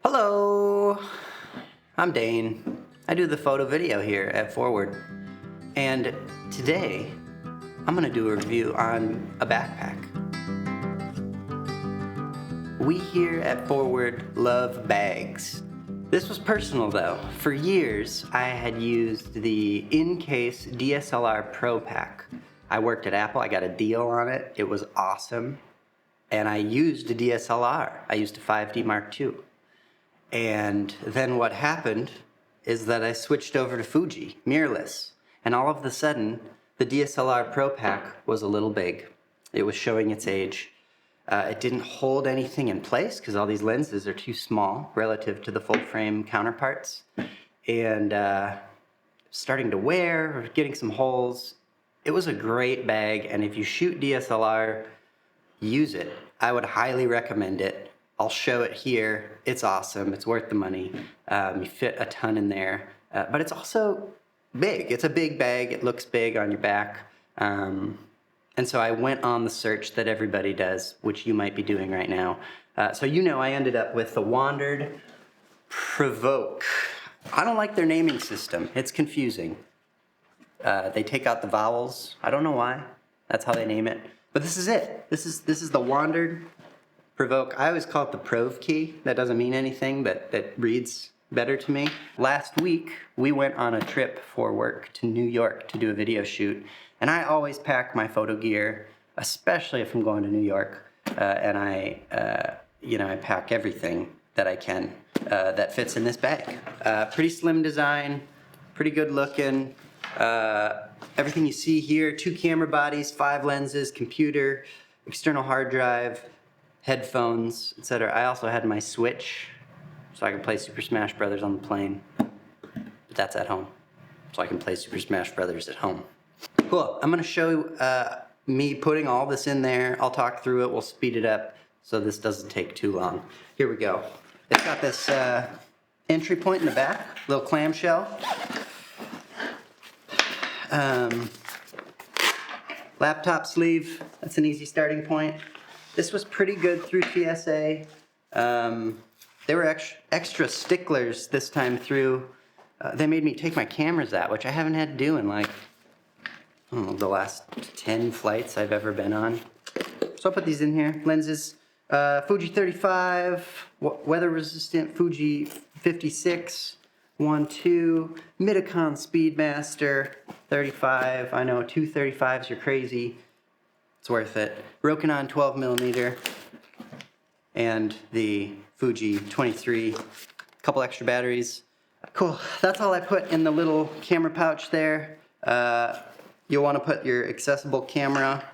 Hello, I'm Dane. I do the photo video here at Forward, and today I'm gonna do a review on a backpack. We here at Forward love bags. This was personal though. For years I had used the INCASE DSLR Pro Pack. I worked at Apple, I got a deal on it, it was awesome, and I used a DSLR. I used a 5D Mark II. And then what happened is that I switched over to Fuji, mirrorless. And all of a sudden, the DSLR Pro Pack was a little big. It was showing its age. It didn't hold anything in place because all these lenses are too small relative to the full frame counterparts. And starting to wear, getting some holes. It was a great bag, and if you shoot DSLR, use it. I would highly recommend it. I'll show it here. It's awesome. It's worth the money. You fit a ton in there, but it's also big. It's a big bag. It looks big on your back. And so I went on the search that everybody does, which you might be doing right now. So I ended up with the WANDRD PRVKE. I don't like their naming system. It's confusing. They take out the vowels. I don't know why. That's how they name it. But this is it. This is the WANDRD PRVKE. I always call it the PRVKE. That doesn't mean anything, but that reads better to me. Last week, we went on a trip for work to New York to do a video shoot, and I always pack my photo gear, especially if I'm going to New York, and I pack everything that I can that fits in this bag. Pretty slim design, pretty good looking. Everything you see here, 2 camera bodies, 5 lenses, computer, external hard drive, headphones, etc. I also had my Switch, so I can play Super Smash Brothers on the plane. But that's at home, so I can play Super Smash Brothers at home. Cool, I'm gonna show me putting all this in there. I'll talk through it, we'll speed it up so this doesn't take too long. Here we go. It's got this entry point in the back, little clamshell. Laptop sleeve, that's an easy starting point. This was pretty good through TSA. They were extra sticklers this time through. They made me take my cameras out, which I haven't had to do in like, the last 10 flights I've ever been on. So I'll put these in here. Lenses, Fuji 35, weather resistant Fuji 56, 1.2, Midicon Speedmaster 35. I know 235s are crazy. It's worth it. Rokinon 12mm and the Fuji 23. Couple extra batteries. Cool. That's all I put in the little camera pouch there. You'll want to put your accessible camera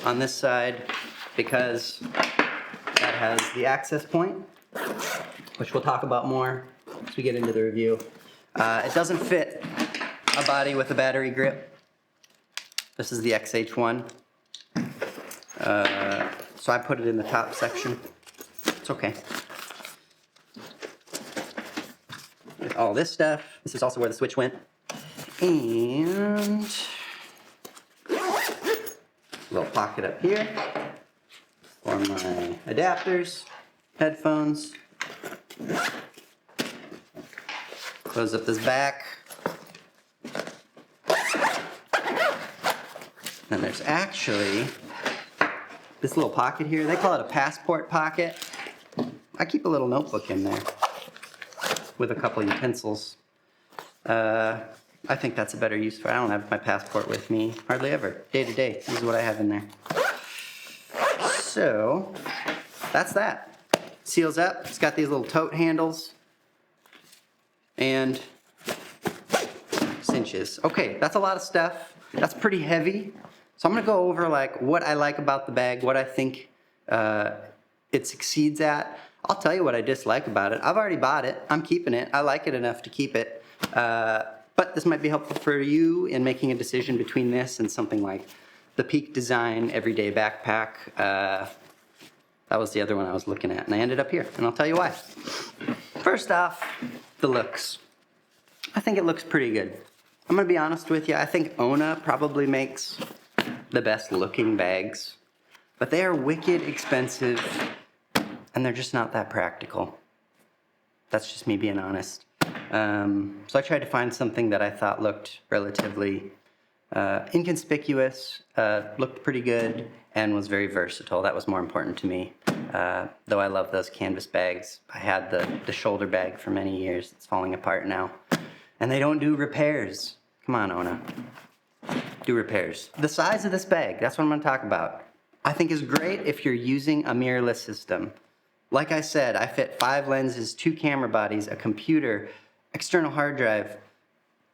on this side because that has the access point, which we'll talk about more as we get into the review. It doesn't fit a body with a battery grip. This is the XH1. So I put it in the top section. It's okay. With all this stuff, this is also where the Switch went. And a little pocket up here for my adapters, headphones. Close up this back. Then there's actually this little pocket here. They call it a passport pocket. I keep a little notebook in there with a couple utensils. I think that's a better use for it. I don't have my passport with me hardly ever. Day to day, this is what I have in there. So, that's that. Seals up. It's got these little tote handles. And cinches. Okay, that's a lot of stuff. That's pretty heavy. So I'm gonna go over like what I like about the bag, what I think it succeeds at. I'll tell you what I dislike about it. I've already bought it. I'm keeping it. I like it enough to keep it. But this might be helpful for you in making a decision between this and something like the Peak Design Everyday Backpack. That was the other one I was looking at, and I ended up here, and I'll tell you why. First off, the looks. I think it looks pretty good. I'm gonna be honest with you, I think Ona probably makes the best looking bags, but they are wicked expensive, and they're just not that practical. That's just me being honest. So I tried to find something that I thought looked relatively inconspicuous, looked pretty good, and was very versatile. That was more important to me. Though I love those canvas bags. I had the shoulder bag for many years. It's falling apart now. And they don't do repairs. Come on, Ona. Do repairs. The size of this bag, that's what I'm going to talk about. I think is great if you're using a mirrorless system. Like I said, I fit 5 lenses, 2 camera bodies, a computer, external hard drive.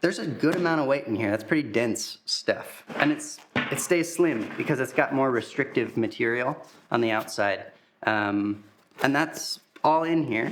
There's a good amount of weight in here. That's pretty dense stuff. And it stays slim because it's got more restrictive material on the outside. And that's all in here.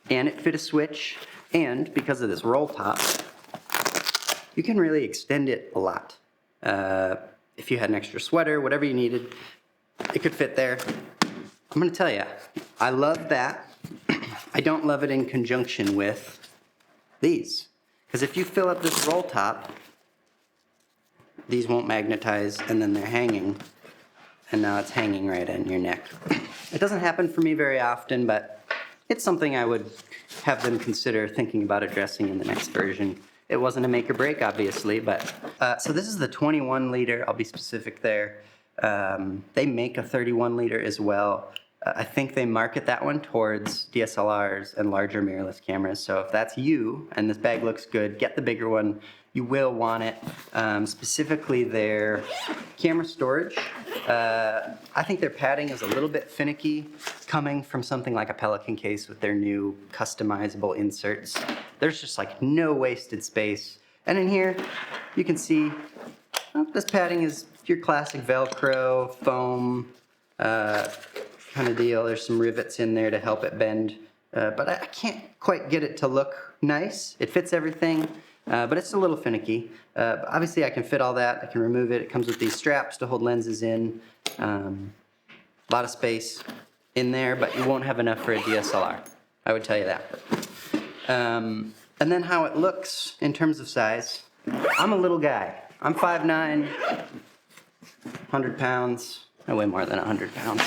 And it fit a switch. And because of this roll top, you can really extend it a lot. If you had an extra sweater, whatever you needed, it could fit there. I'm gonna tell you, I love that. I don't love it in conjunction with these. Because if you fill up this roll top, these won't magnetize and then they're hanging. And now it's hanging right in your neck. It doesn't happen for me very often, but it's something I would have them consider thinking about addressing in the next version. It wasn't a make or break, obviously, but... so this is the 21 liter, I'll be specific there. They make a 31 liter as well. I think they market that one towards DSLRs and larger mirrorless cameras. So if that's you, and this bag looks good, get the bigger one. You will want it. Specifically their camera storage. I think their padding is a little bit finicky, coming from something like a Pelican case with their new customizable inserts. There's just like no wasted space. And in here, you can see this padding is your classic Velcro, foam, kind of deal. There's some rivets in there to help it bend. But I can't quite get it to look nice. It fits everything. But it's a little finicky. Obviously I can fit all that, I can remove it. It comes with these straps to hold lenses in. A lot of space in there, but you won't have enough for a DSLR. I would tell you that. And then how it looks in terms of size. I'm a little guy. I'm 5'9", 100 pounds. I weigh more than 100 pounds.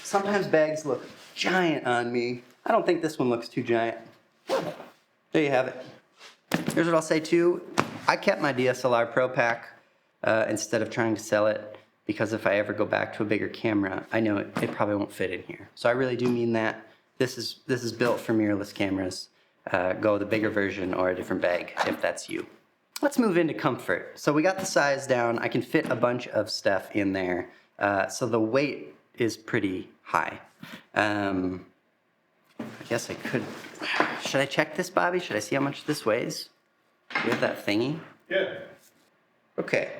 Sometimes bags look giant on me. I don't think this one looks too giant. There you have it. Here's what I'll say too. I kept my DSLR Pro Pack instead of trying to sell it because if I ever go back to a bigger camera, I know it probably won't fit in here. So I really do mean that. This is built for mirrorless cameras. Go the bigger version or a different bag if that's you. Let's move into comfort. So we got the size down. I can fit a bunch of stuff in there. So the weight is pretty high. I guess I could... Should I check this, Bobby? Should I see how much this weighs? Do you have that thingy? Yeah. Okay.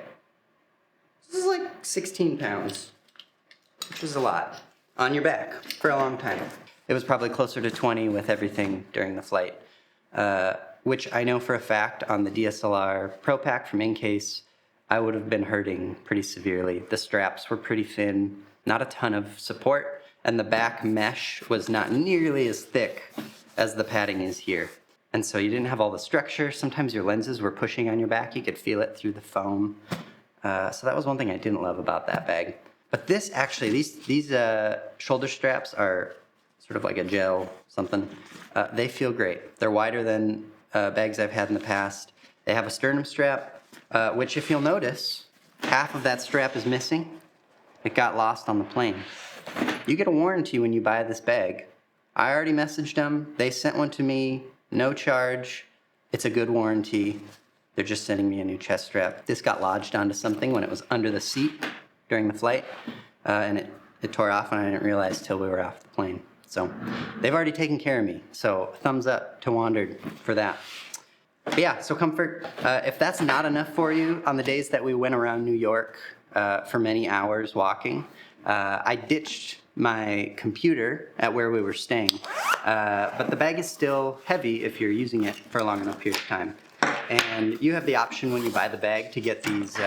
This is like 16 pounds, which is a lot, on your back for a long time. It was probably closer to 20 with everything during the flight, which I know for a fact on the DSLR Pro Pack from INCASE, I would have been hurting pretty severely. The straps were pretty thin, not a ton of support, and the back mesh was not nearly as thick as the padding is here. And so you didn't have all the structure. Sometimes your lenses were pushing on your back. You could feel it through the foam. So that was one thing I didn't love about that bag. But this actually, these shoulder straps are sort of like a gel something. They feel great. They're wider than bags I've had in the past. They have a sternum strap, which if you'll notice, half of that strap is missing. It got lost on the plane. You get a warranty when you buy this bag. I already messaged them. They sent one to me, no charge. It's a good warranty. They're just sending me a new chest strap. This got lodged onto something when it was under the seat during the flight, and it tore off, and I didn't realize till we were off the plane. So they've already taken care of me. So thumbs up to WANDRD for that. But yeah, so comfort. If that's not enough for you, on the days that we went around New York for many hours walking, I ditched my computer at where we were staying. But the bag is still heavy if you're using it for a long enough period of time. And you have the option when you buy the bag to get these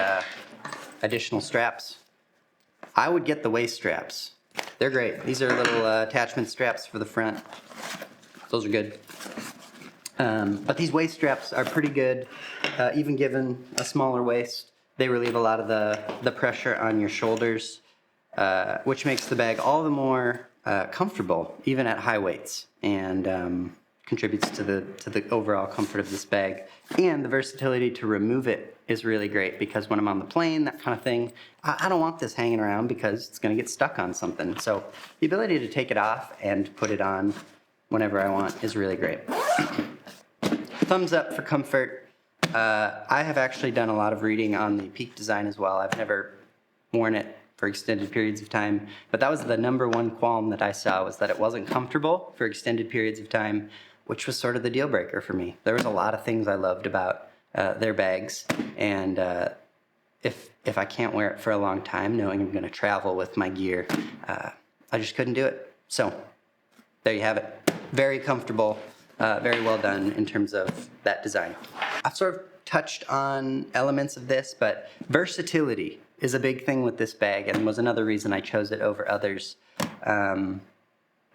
additional straps. I would get the waist straps. They're great. These are little attachment straps for the front. Those are good. But these waist straps are pretty good, even given a smaller waist. They relieve a lot of the pressure on your shoulders, which makes the bag all the more comfortable even at high weights, and contributes to the overall comfort of this bag. And the versatility to remove it is really great, because when I'm on the plane, that kind of thing, I don't want this hanging around because it's going to get stuck on something. So the ability to take it off and put it on whenever I want is really great. Thumbs up for comfort. I have actually done a lot of reading on the Peak design as well. I've never worn it for extended periods of time, but that was the #1 qualm that I saw, was that it wasn't comfortable for extended periods of time, which was sort of the deal breaker for me. There was a lot of things I loved about their bags, and if I can't wear it for a long time, knowing I'm going to travel with my gear, I just couldn't do it. So there you have it. Very comfortable, very well done in terms of that design. I've sort of touched on elements of this, but versatility is a big thing with this bag, and was another reason I chose it over others.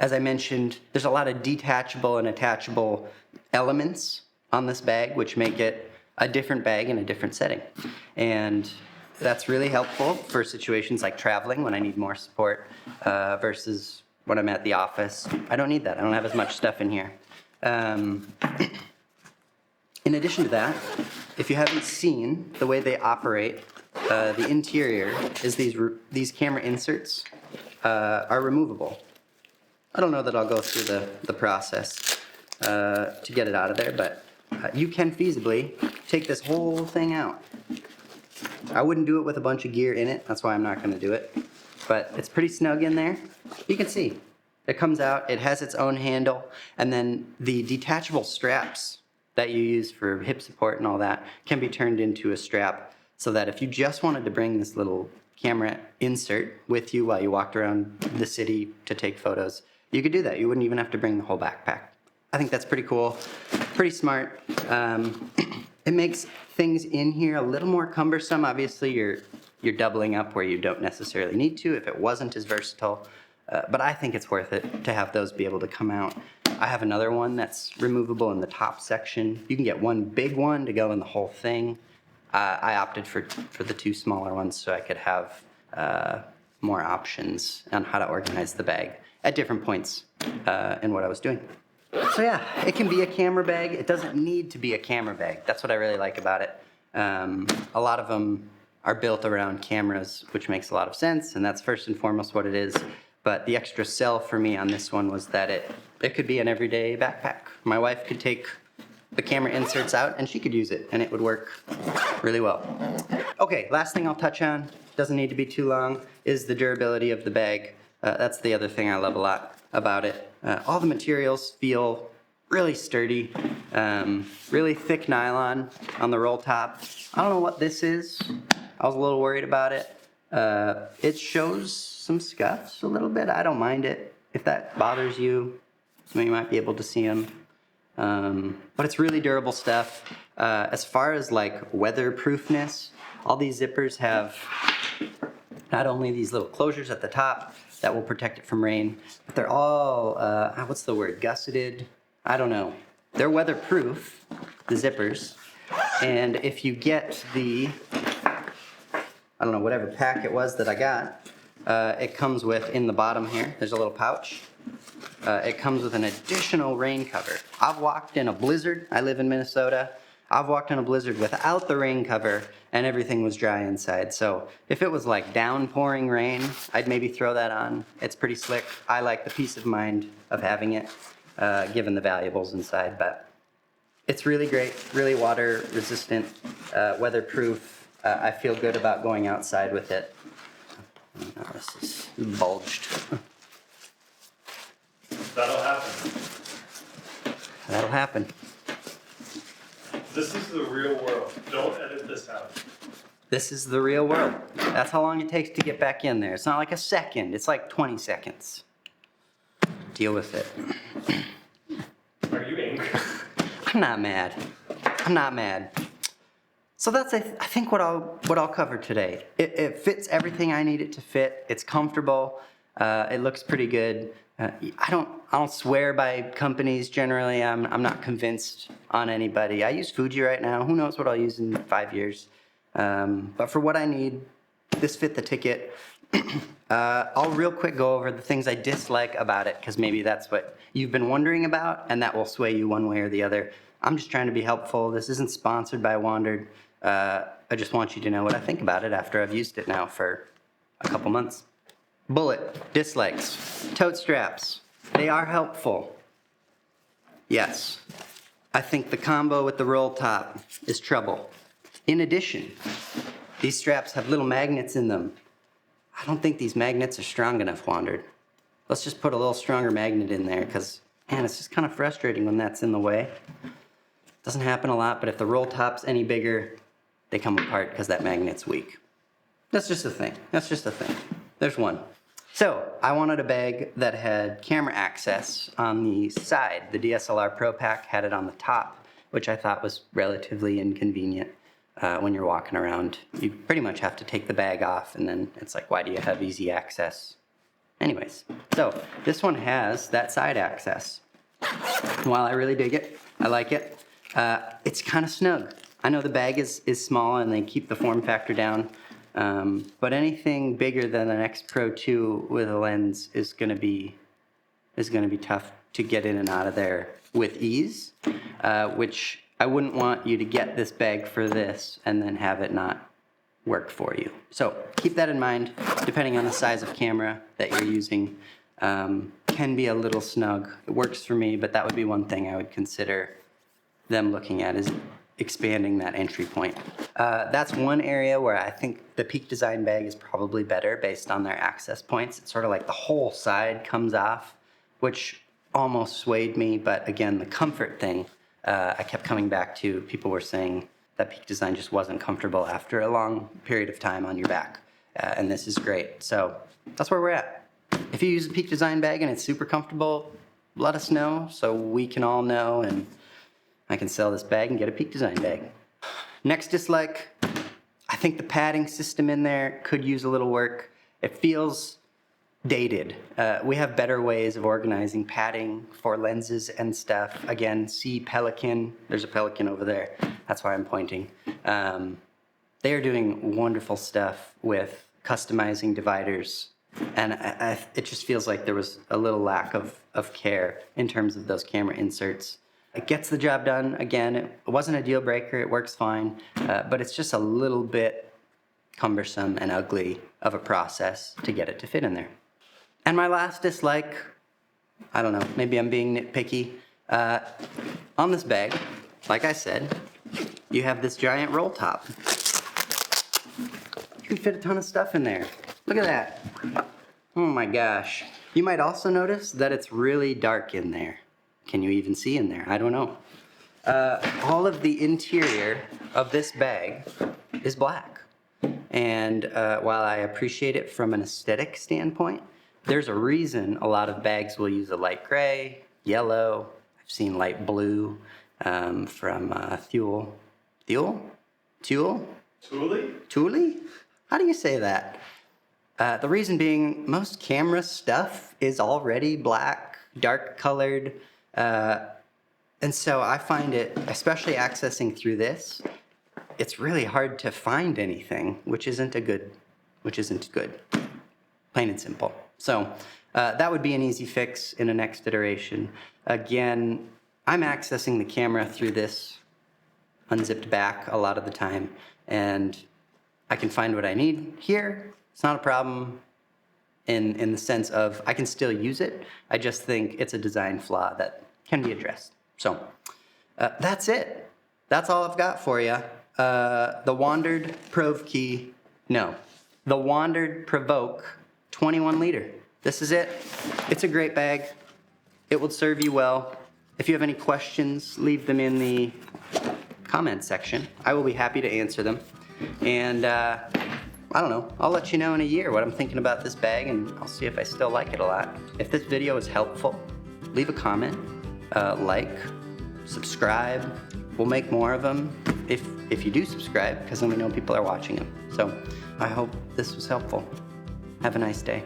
As I mentioned, there's a lot of detachable and attachable elements on this bag, which make it a different bag in a different setting. And that's really helpful for situations like traveling, when I need more support, versus when I'm at the office. I don't need that. I don't have as much stuff in here. In addition to that, if you haven't seen the way they operate, the interior is these camera inserts are removable. I don't know that I'll go through the process to get it out of there, but you can feasibly take this whole thing out. I wouldn't do it with a bunch of gear in it, that's why I'm not going to do it, but it's pretty snug in there. You can see it comes out, it has its own handle, and then the detachable straps that you use for hip support and all that can be turned into a strap, so that if you just wanted to bring this little camera insert with you while you walked around the city to take photos, you could do that. You wouldn't even have to bring the whole backpack. I think that's pretty cool, pretty smart. It makes things in here a little more cumbersome. Obviously, you're doubling up where you don't necessarily need to if it wasn't as versatile, but I think it's worth it to have those be able to come out. I have another one that's removable in the top section. You can get one big one to go in the whole thing. I opted for the two smaller ones so I could have more options on how to organize the bag at different points in what I was doing. So yeah, it can be a camera bag. It doesn't need to be a camera bag. That's what I really like about it. A lot of them are built around cameras, which makes a lot of sense, and that's first and foremost what it is. But the extra sell for me on this one was that it could be an everyday backpack. My wife could take the camera inserts out and she could use it, and it would work really well. Okay, last thing I'll touch on, doesn't need to be too long, is the durability of the bag. That's the other thing I love a lot about it. All the materials feel really sturdy, really thick nylon on the roll top. I don't know what this is. I was a little worried about it. It shows some scuffs a little bit. I don't mind it. If that bothers you, you might be able to see them. But it's really durable stuff. As far as like weatherproofness, all these zippers have not only these little closures at the top that will protect it from rain, but they're all, what's the word, gusseted? I don't know. They're weatherproof, the zippers. And if you get the, I don't know, whatever pack it was that I got, it comes with, in the bottom here, there's a little pouch. It comes with an additional rain cover. I've walked in a blizzard. I live in Minnesota. I've walked in a blizzard without the rain cover, and everything was dry inside. So if it was like downpouring rain, I'd maybe throw that on. It's pretty slick. I like the peace of mind of having it, given the valuables inside. But it's really great, really water resistant, weatherproof. I feel good about going outside with it. Oh, this is bulged. That'll happen. That'll happen. This is the real world. Don't edit this out. This is the real world. That's how long it takes to get back in there. It's not like a second. It's like 20 seconds. Deal with it. Are you angry? I'm not mad. I'm not mad. So that's, I think, what I'll cover today. It fits everything I need it to fit. It's comfortable. It looks pretty good. I don't swear by companies generally. I'm not convinced on anybody. I use Fuji right now. Who knows what I'll use in 5 years? But for what I need, this fit the ticket. I'll real quick go over the things I dislike about it, because maybe that's what you've been wondering about, and that will sway you one way or the other. I'm just trying to be helpful. This isn't sponsored by WANDRD. I just want you to know what I think about it after I've used it now for a couple months. Bullet, dislikes, tote straps. They are helpful. Yes. I think the combo with the roll top is trouble. In addition, these straps have little magnets in them. I don't think these magnets are strong enough, WANDRD. Let's just put a little stronger magnet in there, because, man, it's just kind of frustrating when that's in the way. Doesn't happen a lot, but if the roll top's any bigger, they come apart because that magnet's weak. That's just a thing. That's just a thing. There's one. So, I wanted a bag that had camera access on the side. The DSLR Pro Pack had it on the top, which I thought was relatively inconvenient. When you're walking around, you pretty much have to take the bag off, and then it's like, why do you have easy access? Anyways, so this one has that side access. While I really dig it, I like it, it's kind of snug. I know the bag is small and they keep the form factor down, but anything bigger than an X Pro 2 with a lens is gonna be tough to get in and out of there with ease, which I wouldn't want you to get this bag for this and then have it not work for you. So keep that in mind. Depending on the size of camera that you're using, can be a little snug. It works for me, but that would be one thing I would consider them looking at, is expanding that entry point. That's one area where I think the Peak Design bag is probably better based on their access points. It's sort of like the whole side comes off, which almost swayed me, but again, the comfort thing, I kept coming back to. People were saying that Peak Design just wasn't comfortable after a long period of time on your back, and this is great. So that's where we're at. If you use a Peak Design bag and it's super comfortable, let us know so we can all know, and I can sell this bag and get a Peak Design bag. Next dislike, I think the padding system in there could use a little work. It feels dated. We have better ways of organizing padding for lenses and stuff. Again, see Pelican. There's a Pelican over there. That's why I'm pointing. They are doing wonderful stuff with customizing dividers, and it just feels like there was a little lack of care in terms of those camera inserts. It gets the job done. Again, it wasn't a deal breaker. It works fine, but it's just a little bit cumbersome and ugly of a process to get it to fit in there. And my last dislike, I don't know, maybe I'm being nitpicky. On this bag, like I said, you have this giant roll top. You can fit a ton of stuff in there. Look at that. Oh my gosh. You might also notice that it's really dark in there. Can you even see in there? I don't know. All of the interior of this bag is black. And while I appreciate it from an aesthetic standpoint, there's a reason a lot of bags will use a light gray, yellow. I've seen light blue from Thule. How do you say that? The reason being, most camera stuff is already black, dark colored, and so I find it, especially accessing through this, it's really hard to find anything, which isn't good, plain and simple. So that would be an easy fix in a next iteration. Again, I'm accessing the camera through this unzipped back a lot of the time, and I can find what I need here. It's not a problem in the sense of I can still use it. I just think it's a design flaw that can be addressed. So that's it. That's all I've got for you. The WANDRD PRVKE, no, the WANDRD Provoke 21 liter. This is it. It's a great bag. It will serve you well. If you have any questions, leave them in the comment section. I will be happy to answer them. And I don't know, I'll let you know in a year what I'm thinking about this bag, and I'll see if I still like it a lot. If this video is helpful, leave a comment, like, subscribe. We'll make more of them if you do subscribe, because then we know people are watching them. So I hope this was helpful. Have a nice day.